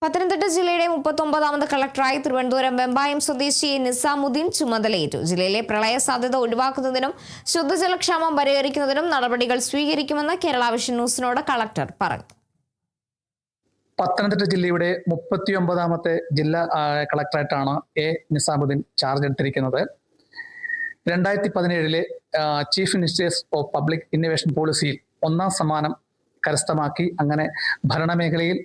പത്തനംതിട്ട ജില്ലയുടെ 39ാമത് കളക്ടറായി തിരുവനന്തപുരം വെമ്പായം സ്വദേശി നിസാമുദ്ദീൻ ചുമതലയേറ്റു. ജില്ലയിലെ പ്രളയ സാധ്യത ഒഴിവാക്കുന്നതിനും ശുദ്ധജലക്ഷാമം പരിഹരിക്കുന്നതിനും നടപടികൾ സ്വീകരിക്കുമെന്ന് കേരള വിഷൻ ന്യൂസിനോട് കളക്ടർ പറഞ്ഞു. പത്തനംതിട്ട ജില്ലയുടെ 39ാമത്തെ ജില്ലാ കളക്ടറായിട്ടാണ് നിസാമുദ്ദീൻ ചാർജ് എടുത്തിരിക്കുന്നത്. 2017 chief ministers of public innovation പോളിസിയിൽ 1ാം സമ്മാനം കരസ്ഥമാക്കി അങ്ങനെ ഭരണമേഖലയിൽ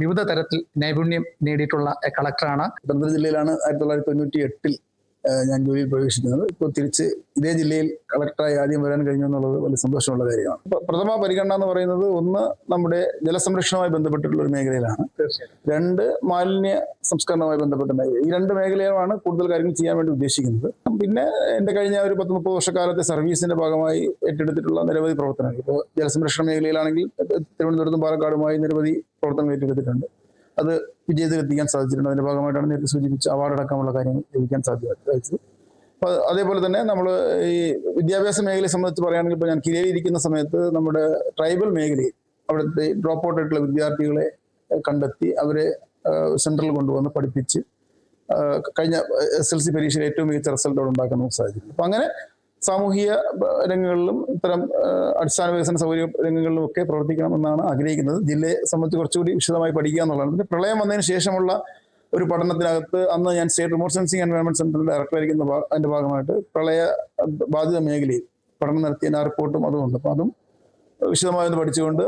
വിവിധ തരത്തിൽ നൈപുണ്യം നേടിയിട്ടുള്ള കളക്ടറാണ്. പത്തനംതിട്ട ജില്ലയിലാണ് 1998 ഞാൻ ജോലിയിൽ പ്രവേശിക്കുന്നത്. ഇപ്പോൾ തിരിച്ച് ഇതേ ജില്ലയിൽ കളക്ടറായി ആദ്യം വരാൻ കഴിഞ്ഞു എന്നുള്ളത് വലിയ സന്തോഷമുള്ള കാര്യമാണ്. പ്രഥമ പരിഗണന എന്ന് പറയുന്നത് ഒന്ന് നമ്മുടെ ജലസംരക്ഷണവുമായി ബന്ധപ്പെട്ടിട്ടുള്ള ഒരു മേഖലയിലാണ്. 2 മാലിന്യ സംസ്കരണവുമായി ബന്ധപ്പെട്ട മേഖല. ഈ 2 മേഖലയുമാണ് കൂടുതൽ കാര്യങ്ങൾ ചെയ്യാൻ വേണ്ടി ഉദ്ദേശിക്കുന്നത്. പിന്നെ എൻ്റെ കഴിഞ്ഞ ഒരു 10-30 വർഷക്കാലത്തെ സർവീസിന്റെ ഭാഗമായി ഏറ്റെടുത്തിട്ടുള്ള നിരവധി പ്രവർത്തനങ്ങൾ. ഇപ്പോൾ ജലസംരക്ഷണ മേഖലയിലാണെങ്കിൽ തിരുവനന്തപുരത്തും പാലക്കാടുമായി നിരവധി പ്രവർത്തനങ്ങൾ ഏറ്റെടുത്തിട്ടുണ്ട്. അത് വിജയത്തിൽ എത്തിക്കാൻ സാധിച്ചിട്ടുണ്ട്. അതിന്റെ ഭാഗമായിട്ടാണ് നേരത്തെ സൂചിപ്പിച്ച അവാർഡ് അടക്കമുള്ള കാര്യങ്ങൾ ലഭിക്കാൻ സാധിച്ചത്. അപ്പോൾ അതേപോലെ തന്നെ നമ്മൾ ഈ വിദ്യാഭ്യാസ മേഖലയെ സംബന്ധിച്ച് പറയുകയാണെങ്കിൽ ഇപ്പോൾ ഞാൻ കിരയിൽ ഇരിക്കുന്ന സമയത്ത് നമ്മുടെ ട്രൈബൽ മേഖലയിൽ അവിടുത്തെ ഡ്രോപ്പ് ഔട്ട് ആയിട്ടുള്ള വിദ്യാർത്ഥികളെ കണ്ടെത്തി അവരെ സെൻട്രൽ കൊണ്ടുവന്ന് പഠിപ്പിച്ച് കഴിഞ്ഞ SLC പരീക്ഷയിൽ ഏറ്റവും മികച്ച റിസൾട്ടുകൾ ഉണ്ടാക്കാൻ നമുക്ക് സാധിക്കും. അപ്പം അങ്ങനെ സാമൂഹിക രംഗങ്ങളിലും ഇത്തരം അടിസ്ഥാന വികസന സൗകര്യ രംഗങ്ങളിലും ഒക്കെ പ്രവർത്തിക്കണമെന്നാണ് ആഗ്രഹിക്കുന്നത്. ജില്ലയെ സംബന്ധിച്ച് കുറച്ചുകൂടി വിശദമായി പഠിക്കുക എന്നുള്ളതാണ്. പിന്നെ പ്രളയം വന്നതിന് ശേഷമുള്ള ഒരു പഠനത്തിനകത്ത് അന്ന് ഞാൻ സ്റ്റേറ്റ് റിമോട്ട് സെൻസിങ് എൻവയോൺമെന്റ് സെന്ററിൽ ഡയറക്ടറായിരിക്കുന്ന അതിന്റെ ഭാഗമായിട്ട് പ്രളയ ബാധിത മേഖലയിൽ പഠനം നടത്തിയ ആ റിപ്പോർട്ടും അതുകൊണ്ട് അപ്പം അതും വിശദമായി പഠിച്ചുകൊണ്ട്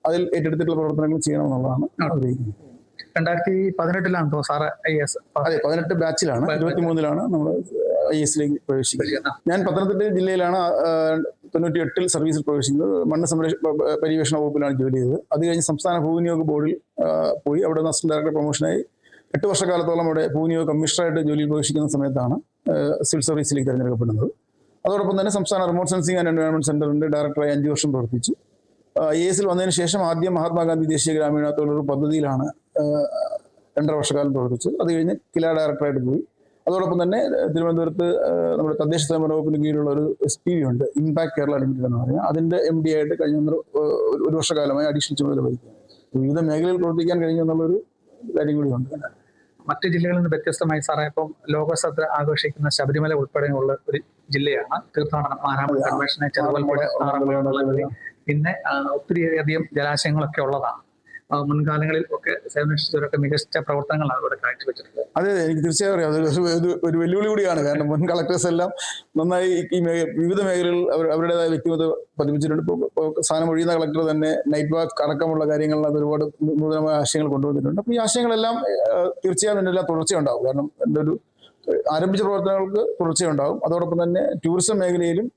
അതിൽ ഏറ്റെടുത്തിട്ടുള്ള പ്രവർത്തനങ്ങൾ ചെയ്യണമെന്നുള്ളതാണ് ആഗ്രഹിക്കുന്നത്. 2018 സാറ് IAS? അതെ, 18 ബാച്ചിലാണ്. 23 നമ്മൾ IASലേക്ക് പ്രവേശിക്കുന്നത്. ഞാൻ പത്തനംതിട്ട ജില്ലയിലാണ് 98 സർവീസിൽ പ്രവേശിക്കുന്നത്. മണ്ണ് പരിവേഷണ വകുപ്പിലാണ് ജോലി ചെയ്തത്. അത് കഴിഞ്ഞ് സംസ്ഥാന ഭൂവിനിയോഗ ബോർഡിൽ പോയി അവിടെ അസിസ്റ്റന്റ് ഡയറക്ടർ പ്രൊമോഷനായി 8 വർഷക്കാലത്തോളം അവിടെ ഭൂവിനിയോഗ കമ്മീഷണറായിട്ട് ജോലിയിൽ പ്രവേശിക്കുന്ന സമയത്താണ് സിവിൽ സർവീസിലേക്ക് തിരഞ്ഞെടുക്കപ്പെടുന്നത്. അതോടൊപ്പം തന്നെ സംസ്ഥാന റിമോട്ട് സെൻസിങ് ആൻഡ് എൻവയോൺമെന്റ് സെന്ററിന്റെ ഡയറക്ടറായി 5 വർഷം പ്രവർത്തിച്ചു. IASൽ വന്നതിന് ശേഷം ആദ്യം മഹാത്മാഗാന്ധി ദേശീയ ഗ്രാമീണ തൊഴിലുറപ്പ് പദ്ധതിയിലാണ് 2.5 വർഷക്കാലം പ്രവർത്തിച്ചത്. അത് കഴിഞ്ഞ് കില ഡയറക്ടറായിട്ട് പോയി. അതോടൊപ്പം തന്നെ തിരുവനന്തപുരത്ത് നമ്മുടെ തദ്ദേശ സ്വയംഭരണ വകുപ്പിന് കീഴിലുള്ള ഒരു SPV ഉണ്ട്, ഇമ്പാക്ട് കേരള ലിമിറ്റഡ് എന്ന് പറയുന്നത്. അതിന്റെ MD ആയിട്ട് കഴിഞ്ഞ 1 വർഷക്കാലമായി അഡീഷണൽ ചുമതല വഹിക്കുക. വിവിധ മേഖലയിൽ പ്രവർത്തിക്കാൻ കഴിഞ്ഞു എന്നുള്ളൊരു കാര്യം കൂടിയുണ്ട്. മറ്റ് ജില്ലകളിൽ നിന്ന് വ്യത്യസ്തമായി സാറേ ഇപ്പം ലോകശ്രദ്ധ ആഘോഷിക്കുന്ന ശബരിമല ഉൾപ്പെടെയുള്ള ഒരു ജില്ലയാണ്. തീർത്ഥാടനം 4ാമത് കൺവെൻഷനെ ചെറുവൽപ്പുഴ പിന്നെ ഒത്തിരിയധികം ജലാശയങ്ങളൊക്കെ ഉള്ളതാണ്. മുൻകാലങ്ങളിൽ ഒക്കെ സേവനമനുഷ്ഠിച്ചവരൊക്കെ മികച്ച പ്രവർത്തനങ്ങളാണ് ഇവിടെ കാഴ്ചവെച്ചിട്ടുള്ളത്. അതെ, എനിക്ക് തീർച്ചയായും അറിയാം. അത് ഒരു വെല്ലുവിളി കൂടിയാണ്. കാരണം മുൻ കളക്ടേഴ്സ് എല്ലാം നന്നായി ഈ വിവിധ മേഖലകളിൽ അവരുടേതായ വ്യക്തിഗത പതിപ്പിച്ചിട്ടുണ്ട്. ഇപ്പോൾ സ്ഥാനം ഒഴിയുന്ന കളക്ടർ തന്നെ നൈറ്റ് വാക്ക് അടക്കമുള്ള കാര്യങ്ങളിൽ അത് ഒരുപാട് നൂതനമായ ആശയങ്ങൾ കൊണ്ടുവന്നിട്ടുണ്ട്. അപ്പോൾ ഈ ആശയങ്ങളെല്ലാം തീർച്ചയായും എൻ്റെ എല്ലാം തുടർച്ചയുണ്ടാവും. കാരണം എൻ്റെ ഒരു ആരംഭിച്ച പ്രവർത്തനങ്ങൾക്ക് തുടർച്ചയുണ്ടാവും. അതോടൊപ്പം തന്നെ ടൂറിസം മേഖലയിലും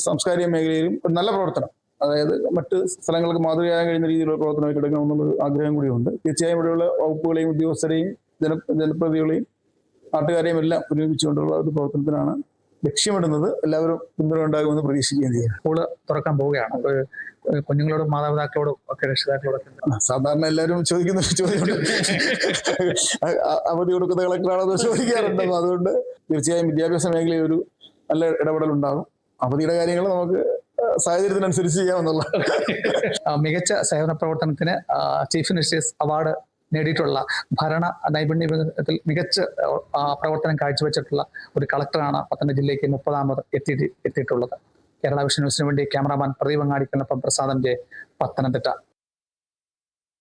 സാംസ്കാരിക മേഖലയിലും ഒരു നല്ല പ്രവർത്തനം, അതായത് മറ്റ് സ്ഥലങ്ങൾക്ക് മാതൃകയാകാൻ കഴിയുന്ന രീതിയിലുള്ള പ്രവർത്തനം എടുക്കണമെന്നുള്ള ആഗ്രഹം കൂടിയുണ്ട്. തീർച്ചയായും ഇവിടെയുള്ള വകുപ്പുകളെയും ഉദ്യോഗസ്ഥരെയും ജനപ്രതിനിധികളെയും നാട്ടുകാരെയും എല്ലാം ഒരുമിച്ചുകൊണ്ടുള്ള ഒരു പ്രവർത്തനത്തിനാണ് ലക്ഷ്യമിടുന്നത്. എല്ലാവരും പിന്തുണ ഉണ്ടാകുമെന്ന് പ്രതീക്ഷിക്കുകയും ചെയ്യാം. സ്കൂള് തുറക്കാൻ പോവുകയാണ്. കുഞ്ഞുങ്ങളോടും മാതാപിതാക്കളോടും ഒക്കെ രക്ഷിതാക്കളോടൊക്കെ സാധാരണ എല്ലാവരും ചോദിക്കുന്ന ചോദ്യമുണ്ട്, അവധി കൊടുക്കുന്ന കളക്ടറാണെന്ന് ചോദിക്കാറുണ്ട്. അതുകൊണ്ട് തീർച്ചയായും വിദ്യാഭ്യാസ മേഖലയിൽ ഒരു നല്ല ഇടപെടൽ ഉണ്ടാകും. അവധിയുടെ കാര്യങ്ങൾ നമുക്ക് സാഹചര്യത്തിനനുസരിച്ച് ചെയ്യാമെന്നുള്ള. മികച്ച സേവന പ്രവർത്തനത്തിന് ചീഫ് മിനിസ്റ്റേഴ്സ് അവാർഡ് നേടിയിട്ടുള്ള ഭരണ നൈപുണ്യ വിഭാഗത്തിൽ മികച്ച പ്രവർത്തനം കാഴ്ചവെച്ചിട്ടുള്ള ഒരു കളക്ടറാണ് പത്തനംതിട്ട ജില്ലയ്ക്ക് 30ാമത് എത്തിയിട്ടുള്ളത്. കേരള വിഷൻ ന്യൂസിന് വേണ്ടി ക്യാമറാമാൻ പ്രദീപ് അങ്ങാടിക്കൊപ്പം പ്രസാദൻ ജെ, പത്തനംതിട്ട.